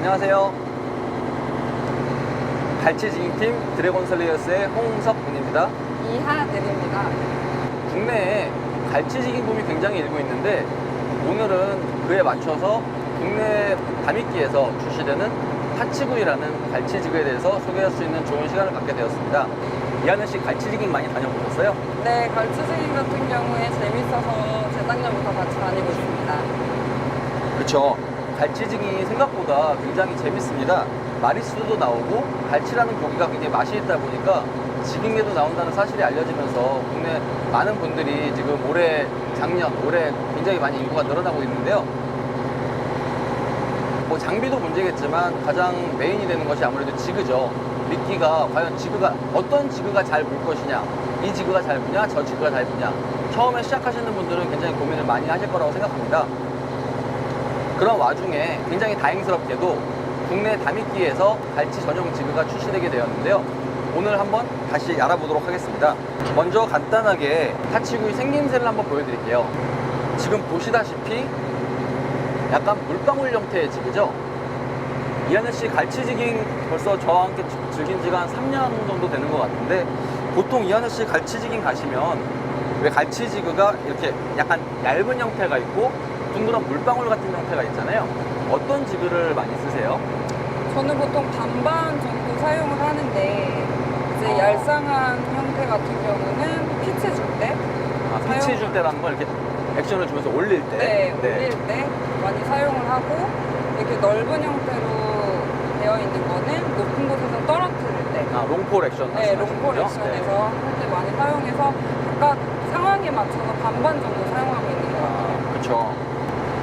안녕하세요. 갈치지깅팀 드래곤슬레이어스의 홍웅석 군입니다. 이하늘입니다. 국내에 갈치지깅 붐이 굉장히 일고 있는데 오늘은 그에 맞춰서 국내 다미끼에서 출시되는 타치구이라는 갈치지그에 대해서 소개할 수 있는 좋은 시간을 갖게 되었습니다. 이하늘 씨 갈치지깅 많이 다녀보셨어요? 네, 갈치지깅 같은 경우에 재밌어서 재작년부터 같이 다니고 있습니다. 그렇죠. 갈치지깅이 생각보다 굉장히 재밌습니다. 마리수도 나오고 갈치라는 고기가 굉장히 맛이 있다 보니까 지깅에도 나온다는 사실이 알려지면서 국내 많은 분들이 지금 작년, 올해 굉장히 많이 인구가 늘어나고 있는데요. 뭐 장비도 문제겠지만 가장 메인이 되는 것이 아무래도 지그죠. 미끼가 과연 어떤 지그가 잘 물 것이냐, 이 지그가 잘 무냐, 저 지그가 잘 무냐. 처음에 시작하시는 분들은 굉장히 고민을 많이 하실 거라고 생각합니다. 그런 와중에 굉장히 다행스럽게도 국내 다미끼에서 갈치 전용 지그가 출시되게 되었는데요. 오늘 한번 다시 알아보도록 하겠습니다. 먼저 간단하게 타치구이 생김새를 한번 보여드릴게요. 지금 보시다시피 약간 물방울 형태의 지그죠. 이하늘 씨 갈치지깅 벌써 저와 함께 즐긴 지가 한 3년 정도 되는 것 같은데, 보통 이하늘 씨 갈치지깅 가시면 왜 갈치지그가 이렇게 약간 얇은 형태가 있고 둥그런 물방울 같은 형태가 있잖아요. 어떤 지그를 많이 쓰세요? 저는 보통 반반 정도 사용을 하는데 이제 얄쌍한 형태 같은 경우는 피치 줄 때 피치 줄 때라는 걸 이렇게 액션을 주면서 올릴 때? 네, 올릴 때 많이 사용을 하고, 이렇게 넓은 형태로 되어 있는 거는 높은 곳에서 떨어뜨릴 때, 롱폴 액션 네, 말씀하시는 롱폴 거죠? 액션에서 할 때 많이 사용해서 각각 상황에 맞춰서 반반 정도 사용하고 있는 것 같아요. 그렇죠.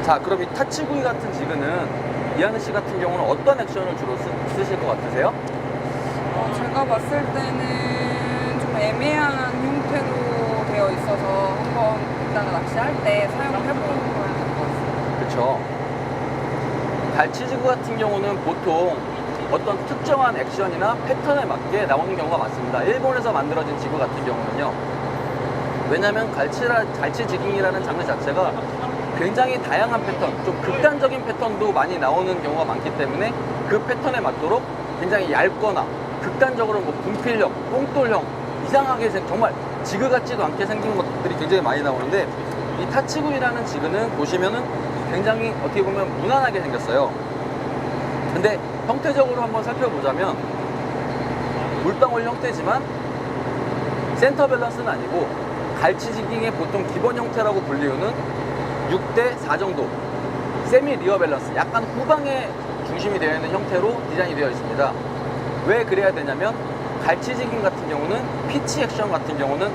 자, 그럼 이 타치구이 같은 지그는 이하늘 씨 같은 경우는 어떤 액션을 주로 쓰실 것 같으세요? 제가 봤을 때는 좀 애매한 형태로 되어 있어서 한번 일단은 낚시할 때 사용을 해보는 걸 것 같습니다. 그렇죠. 갈치지그 같은 경우는 보통 어떤 특정한 액션이나 패턴에 맞게 나오는 경우가 많습니다. 일본에서 만들어진 지그 같은 경우는요. 왜냐하면 갈치지깅이라는 장르 자체가 굉장히 다양한 패턴, 좀 극단적인 패턴도 많이 나오는 경우가 많기 때문에 그 패턴에 맞도록 굉장히 얇거나 극단적으로 뭐 분필형, 뽕돌형, 이상하게 정말 지그 같지도 않게 생긴 것들이 굉장히 많이 나오는데, 이 타치구이라는 지그는 보시면은 굉장히 어떻게 보면 무난하게 생겼어요. 근데 형태적으로 한번 살펴보자면 물방울 형태지만 센터 밸런스는 아니고 갈치지깅의 보통 기본 형태라고 불리우는 6대4 정도 세미 리어 밸런스, 약간 후방에 중심이 되어 있는 형태로 디자인이 되어 있습니다. 왜 그래야 되냐면 갈치지깅 같은 경우는 피치 액션 같은 경우는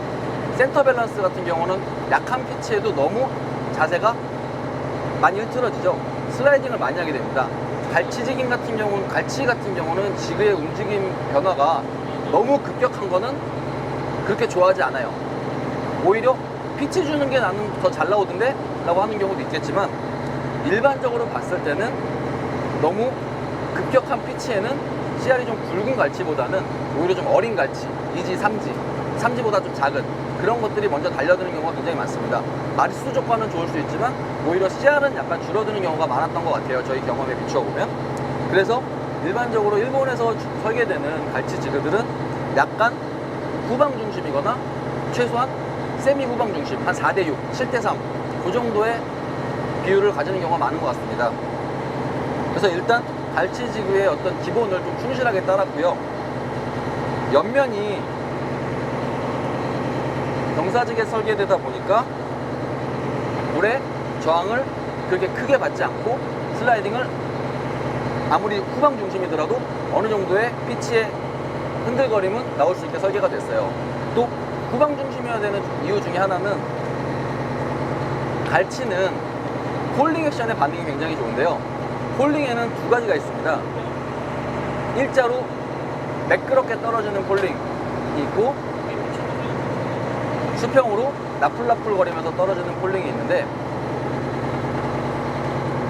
센터 밸런스 같은 경우는 약한 피치에도 너무 자세가 많이 흐트러지죠. 슬라이딩을 많이 하게 됩니다. 갈치 같은 경우는 지그의 움직임 변화가 너무 급격한 거는 그렇게 좋아하지 않아요. 오히려 피치 주는 게 나는 더 잘 나오던데? 라고 하는 경우도 있겠지만, 일반적으로 봤을 때는 너무 급격한 피치에는 씨알이 좀 굵은 갈치보다는 오히려 좀 어린 갈치, 2지, 3지보다 좀 작은 그런 것들이 먼저 달려드는 경우가 굉장히 많습니다. 마리수 조건은 좋을 수 있지만 오히려 씨알은 약간 줄어드는 경우가 많았던 것 같아요. 저희 경험에 비추어보면. 그래서 일반적으로 일본에서 설계되는 갈치 지그들은 약간 후방 중심이거나 최소한 세미 후방 중심, 한 4대6, 7대3 그 정도의 비율을 가지는 경우가 많은 것 같습니다. 그래서 일단 갈치 지그의 어떤 기본을 좀 충실하게 따랐고요. 옆면이 경사지게 설계되다 보니까 물의 저항을 그렇게 크게 받지 않고 슬라이딩을 아무리 후방 중심이더라도 어느 정도의 피치의 흔들거림은 나올 수 있게 설계가 됐어요. 또 후방 중심이어야 되는 이유 중에 하나는 갈치는 폴링 액션의 반응이 굉장히 좋은데요. 폴링에는 두 가지가 있습니다. 일자로 매끄럽게 떨어지는 폴링이 있고, 수평으로 나풀나풀 거리면서 떨어지는 폴링이 있는데,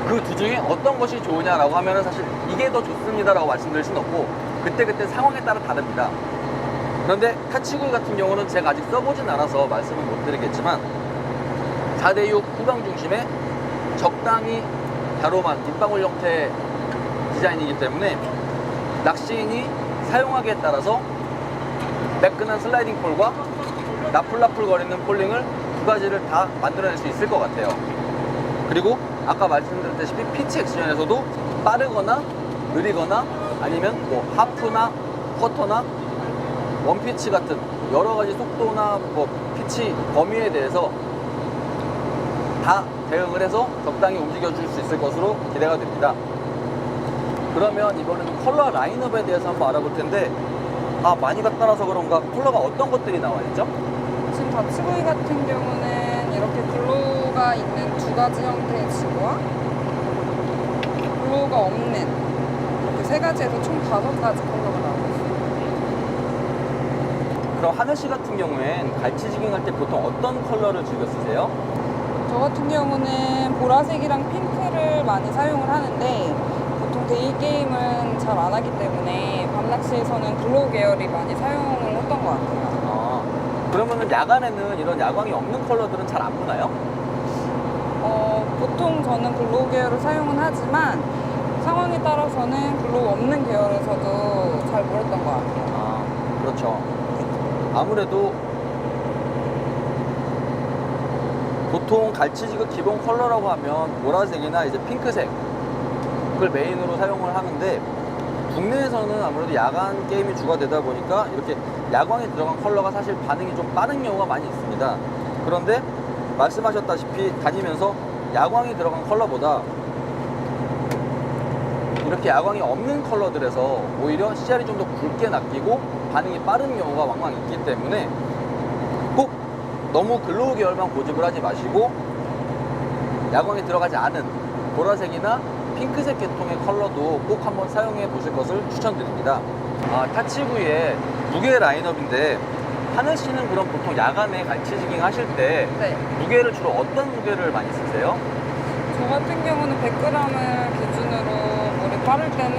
그 두 중에 어떤 것이 좋으냐라고 하면은 사실 이게 더 좋습니다 라고 말씀드릴 수는 없고, 그때그때 상황에 따라 다릅니다. 그런데 타치구이 같은 경우는 제가 아직 써보진 않아서 말씀을 못 드리겠지만 4대6 후방 중심에 적당히 갸로만 물방울 형태의 디자인이기 때문에 낚시인이 사용하기에 따라서 매끈한 슬라이딩 폴과 나풀나풀 거리는 폴링을 두 가지를 다 만들어낼 수 있을 것 같아요. 그리고 아까 말씀드렸다시피 피치 액션에서도 빠르거나 느리거나 아니면 뭐 하프나 쿼터나 원피치 같은 여러 가지 속도나 뭐 피치 범위에 대해서 다 대응을 해서 적당히 움직여 줄 수 있을 것으로 기대가 됩니다. 그러면 이번에는 컬러 라인업에 대해서 한번 알아볼 텐데, 많이 갖다 놔서 그런가 컬러가 어떤 것들이 나와 있죠? 지금 다치구이 같은 경우는 이렇게 글로우가 있는 두 가지 형태의 지구와 글로우가 없는 이렇게 세 가지에서 총 5가지 컬러가 나오고 있어요. 그럼 하늘 씨 같은 경우엔 갈치지깅 할 때 보통 어떤 컬러를 즐겨 쓰세요? 저 같은 경우는 보라색이랑 핑크를 많이 사용을 하는데 보통 데이 게임은 잘 안 하기 때문에 밤낚시에서는 글로우 계열이 많이 사용을 했던 것 같아요. 그러면은 야간에는 이런 야광이 없는 컬러들은 잘 안 보나요? 보통 저는 글로우 계열을 사용은 하지만 상황에 따라서는 글로우 없는 계열에서도 잘 모르던 것 같아요. 그렇죠. 아무래도 보통 갈치지그 기본 컬러라고 하면 보라색이나 이제 핑크색을 메인으로 사용을 하는데, 국내에서는 아무래도 야간 게임이 주가 되다 보니까 이렇게 야광이 들어간 컬러가 사실 반응이 좀 빠른 경우가 많이 있습니다. 그런데 말씀하셨다시피 다니면서 야광이 들어간 컬러보다 이렇게 야광이 없는 컬러들에서 오히려 CR이 좀 더 굵게 낚이고 반응이 빠른 경우가 왕왕 있기 때문에 꼭 너무 글로우 계열만 고집을 하지 마시고 야광이 들어가지 않은 보라색이나 핑크색 계통의 컬러도 꼭 한번 사용해 보실 것을 추천드립니다. 타치구이의 무게 라인업인데, 하늘 씨는 그럼 보통 야간에 갈치지깅 하실 때 네. 무게를 주로 어떤 무게를 많이 쓰세요? 저 같은 경우는 100g을 기준으로 물이 빠를 때는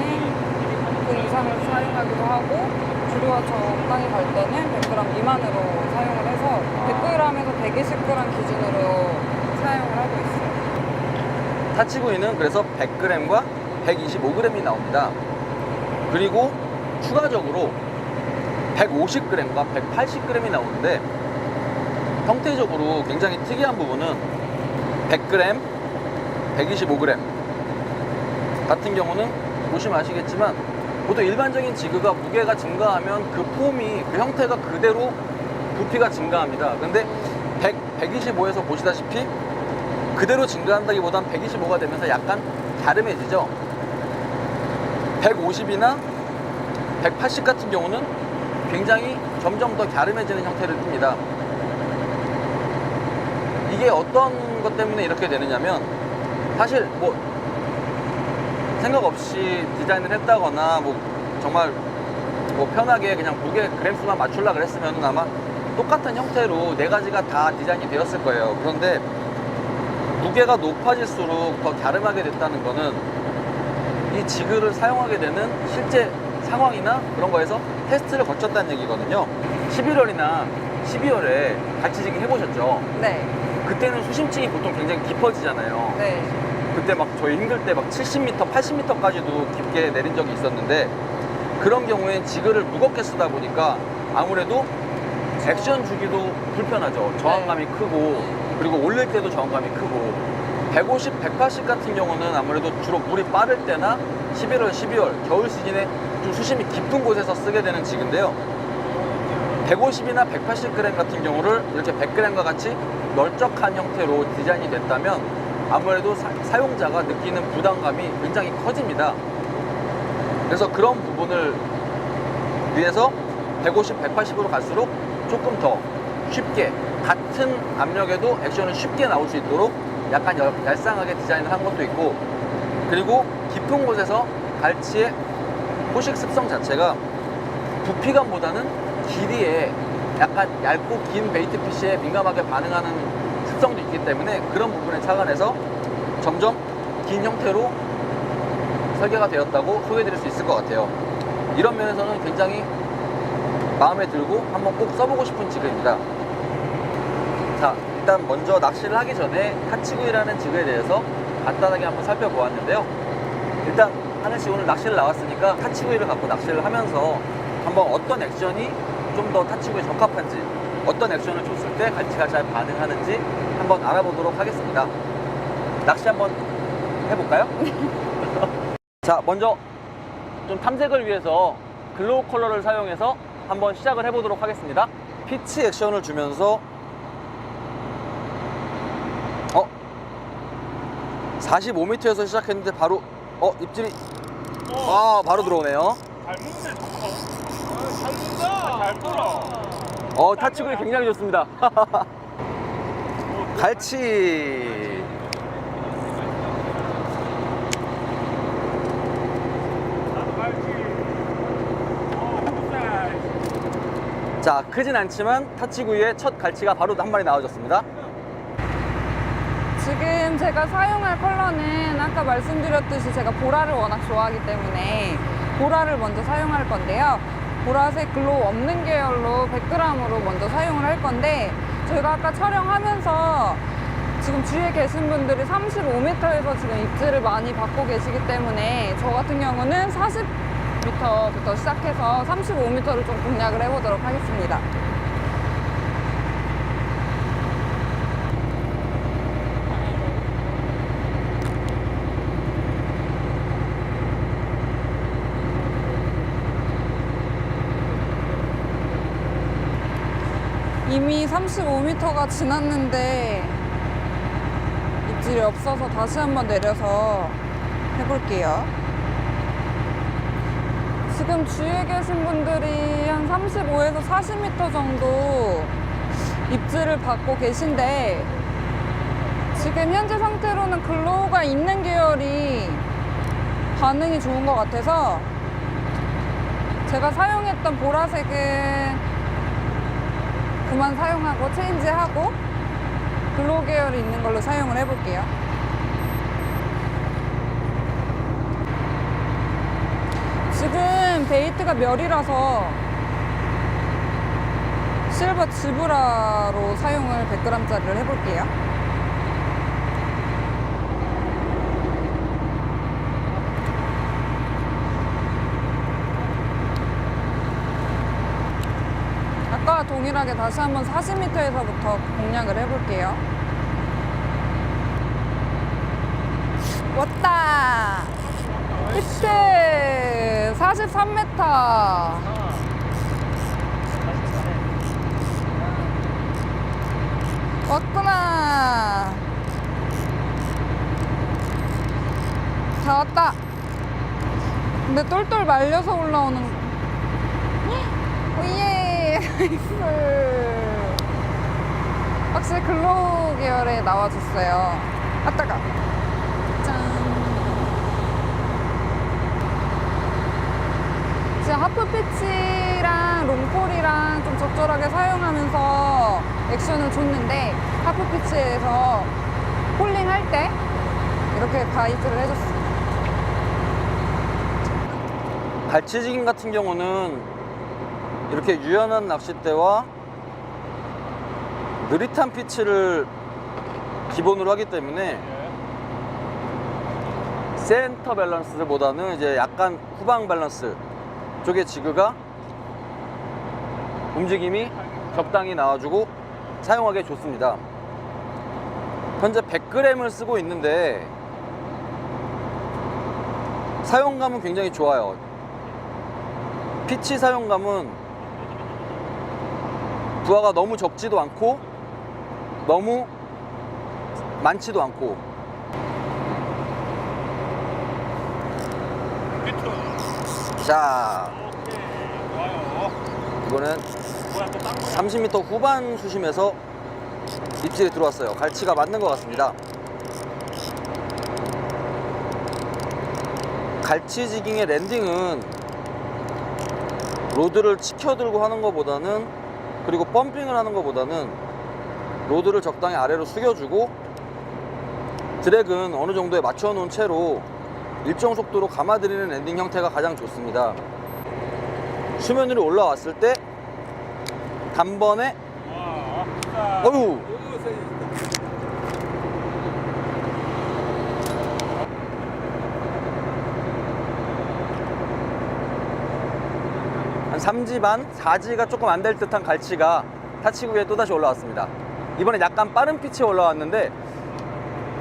그 이상을 사용하기도 하고 주류와 적당히 갈 때는 100g 미만으로 사용을 해서 100g에서 120g 기준으로 사용을 하고 있어요. 타치구이는 그래서 100g과 125g이 나옵니다. 그리고 추가적으로 150g과 180g이 나오는데, 형태적으로 굉장히 특이한 부분은 100g, 125g 같은 경우는 보시면 아시겠지만 보통 일반적인 지그가 무게가 증가하면 그 폼이, 그 형태가 그대로 부피가 증가합니다. 근데 100, 125에서 보시다시피 그대로 증가한다기보단 125가 되면서 약간 갸름해지죠. 150이나 180 같은 경우는 굉장히 점점 더 갸름해지는 형태를 띱니다. 이게 어떤 것 때문에 이렇게 되느냐면, 사실 뭐 생각 없이 디자인을 했다거나 뭐 정말 뭐 편하게 그냥 무게 그램수만 맞추려고 그랬으면 아마 똑같은 형태로 네 가지가 다 디자인이 되었을 거예요. 그런데 무게가 높아질수록 더 갸름하게 됐다는 거는 이 지그를 사용하게 되는 실제 상황이나 그런 거에서 테스트를 거쳤다는 얘기거든요. 11월이나 12월에 갈치지깅 해보셨죠? 네. 그때는 수심층이 보통 굉장히 깊어지잖아요. 네. 그때 막 저희 힘들 때 막 70m, 80m까지도 깊게 내린 적이 있었는데, 그런 경우엔 지그를 무겁게 쓰다 보니까 아무래도 액션 주기도 불편하죠. 저항감이 크고, 그리고 올릴 때도 저항감이 크고. 150, 180 같은 경우는 아무래도 주로 물이 빠를 때나 11월, 12월 겨울 시즌에 좀 수심이 깊은 곳에서 쓰게 되는 지그인데요. 150이나 180g 같은 경우를 이렇게 100g과 같이 널쩍한 형태로 디자인이 됐다면 아무래도 사용자가 느끼는 부담감이 굉장히 커집니다. 그래서 그런 부분을 위해서 150, 180으로 갈수록 조금 더 쉽게, 같은 압력에도 액션을 쉽게 나올 수 있도록 약간 얄쌍하게 디자인을 한 것도 있고, 그리고 깊은 곳에서 갈치의 포식 습성 자체가 부피감보다는 길이에 약간 얇고 긴 베이트 피쉬에 민감하게 반응하는 특성도 있기 때문에 그런 부분에 착안해서 점점 긴 형태로 설계가 되었다고 소개해드릴 수 있을 것 같아요. 이런 면에서는 굉장히 마음에 들고 한번 꼭 써보고 싶은 지그입니다. 자, 일단 먼저 낚시를 하기 전에 타치구이라는 지그에 대해서 간단하게 한번 살펴보았는데요. 일단 하늘씨 오늘 낚시를 나왔으니까 타치구이를 갖고 낚시를 하면서 한번 어떤 액션이 좀 더 타치구이에 적합한지, 어떤 액션을 줬을 때 갈치가 잘 반응하는지 한번 알아보도록 하겠습니다. 낚시 한번 해볼까요? 자, 먼저 좀 탐색을 위해서 글로우 컬러를 사용해서 한번 시작을 해보도록 하겠습니다. 피치 액션을 주면서 45m에서 시작했는데 바로 입질이 바로 들어오네요. 잘 먹네, 잘 먹는다. 잘 돌아. 타치구이 굉장히 좋습니다. 갈치. 나도 갈치. 굿사이즈. 자, 크진 않지만 타치구이의 첫 갈치가 바로 한 마리 나와줬습니다. 지금 제가 사용할 컬러는 아까 말씀드렸듯이 제가 보라를 워낙 좋아하기 때문에 보라를 먼저 사용할 건데요. 보라색 글로우 없는 계열로 100g으로 먼저 사용을 할 건데, 저희가 아까 촬영하면서 지금 주위에 계신 분들이 35m에서 지금 입질을 많이 받고 계시기 때문에 저 같은 경우는 40m부터 시작해서 35m를 좀 공략을 해보도록 하겠습니다. 이미 35m가 지났는데 입질이 없어서 다시 한번 내려서 해볼게요. 지금 주위에 계신 분들이 한 35에서 40m 정도 입질을 받고 계신데, 지금 현재 상태로는 글로우가 있는 계열이 반응이 좋은 것 같아서 제가 사용했던 보라색은 그만 사용하고 체인지하고 글로우 계열이 있는 걸로 사용을 해볼게요. 지금 베이트가 멸이라서 실버 지브라로 사용을 100g짜리를 해볼게요. 아까와 동일하게 다시 한번 40m에서부터 공략을 해볼게요. 왔다! 히트! 43m! 왔구나! 다 왔다! 근데 똘똘 말려서 올라오는 오예! 나이스! 확실히 글로우 계열에 나와줬어요. 아, 따가! 짠! 지금 하프 피치랑 롱폴이랑 좀 적절하게 사용하면서 액션을 줬는데, 하프 피치에서 폴링 할 때 이렇게 가이드를 해줬어요. 갈치지깅 같은 경우는 이렇게 유연한 낚싯대와 느릿한 피치를 기본으로 하기 때문에 센터 밸런스보다는 이제 약간 후방 밸런스 쪽의 지그가 움직임이 적당히 나와주고 사용하기 좋습니다. 현재 100g을 쓰고 있는데 사용감은 굉장히 좋아요. 피치 사용감은 부하가 너무 적지도 않고 너무 많지도 않고. 자, 오케이. 좋아요. 이거는 뭐야, 또 딴 거야? 30m 후반 수심에서 입질이 들어왔어요. 갈치가 맞는 것 같습니다. 갈치지깅의 랜딩은 로드를 치켜들고 하는 것보다는, 그리고 펌핑을 하는 것보다는 로드를 적당히 아래로 숙여주고 드랙은 어느 정도에 맞춰 놓은 채로 일정 속도로 감아들이는 랜딩 형태가 가장 좋습니다. 수면 위로 올라왔을 때 단번에 와, 굿사이즈. 어휴, 3G 반, 4G가 조금 안 될 듯한 갈치가 타치구에 또다시 올라왔습니다. 이번에 약간 빠른 피치에 올라왔는데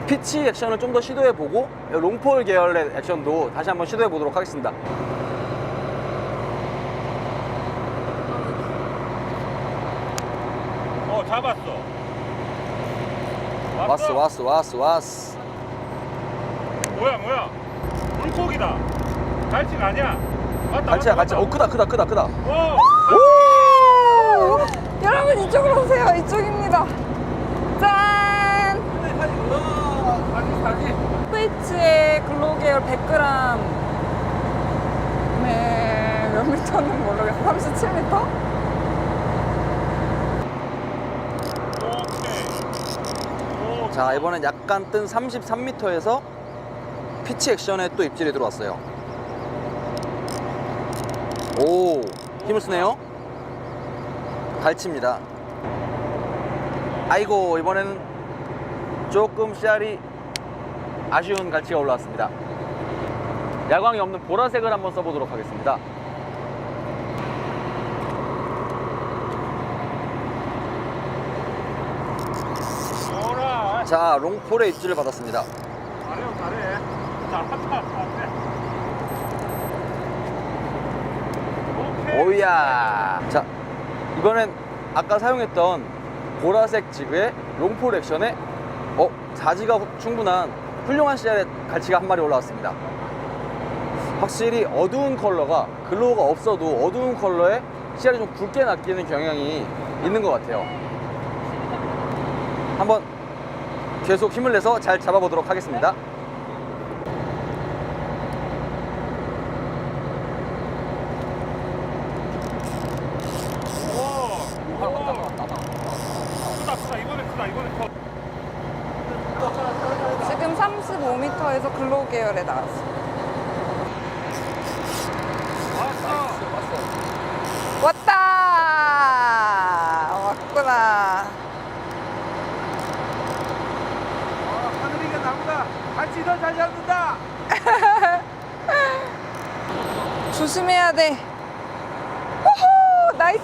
피치 액션을 좀 더 시도해보고 롱폴 계열의 액션도 다시 한번 시도해보도록 하겠습니다. 잡았어. 왔어. 뭐야? 물고기다. 갈치가 아니야. 맞다. 갈치야. 크다. 오! 여러분 이쪽으로 오세요. 이쪽입니다. 짠! 스위치의 글로우 계열 100g. 네, 몇 미터는 모르겠어. 37m? 오케이. 자, 이번엔 약간 뜬 33m에서 피치 액션에 또 입질이 들어왔어요. 오, 힘을 쓰네요. 갈치입니다. 아이고, 이번에는 조금 씨알이 아쉬운 갈치가 올라왔습니다. 야광이 없는 보라색을 한번 써보도록 하겠습니다. 오라. 자, 롱폴의 입질을 받았습니다. 잘해. 잘한다. 오케이. 오야. 자, 이번엔 아까 사용했던 보라색 지그의 롱폴 액션에 4G가 충분한 훌륭한 씨알의 갈치가 한 마리 올라왔습니다. 확실히 어두운 컬러가 글로우가 없어도 어두운 컬러에 씨알이 좀 굵게 낚이는 경향이 있는 것 같아요. 한번 계속 힘을 내서 잘 잡아보도록 하겠습니다. 크다. 이번에 커. 지금 35m에서 글로우 계열에 나왔어. 왔다! 왔구나. 하늘이가 나보다 같이 더 잘 잡는다. 조심해야 돼. 호호! 나이스!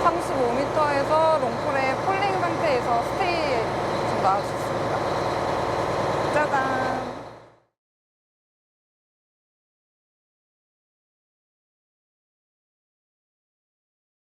35m에서 롱폴의 폴링 상태에서 스테이 좀 나와주세요.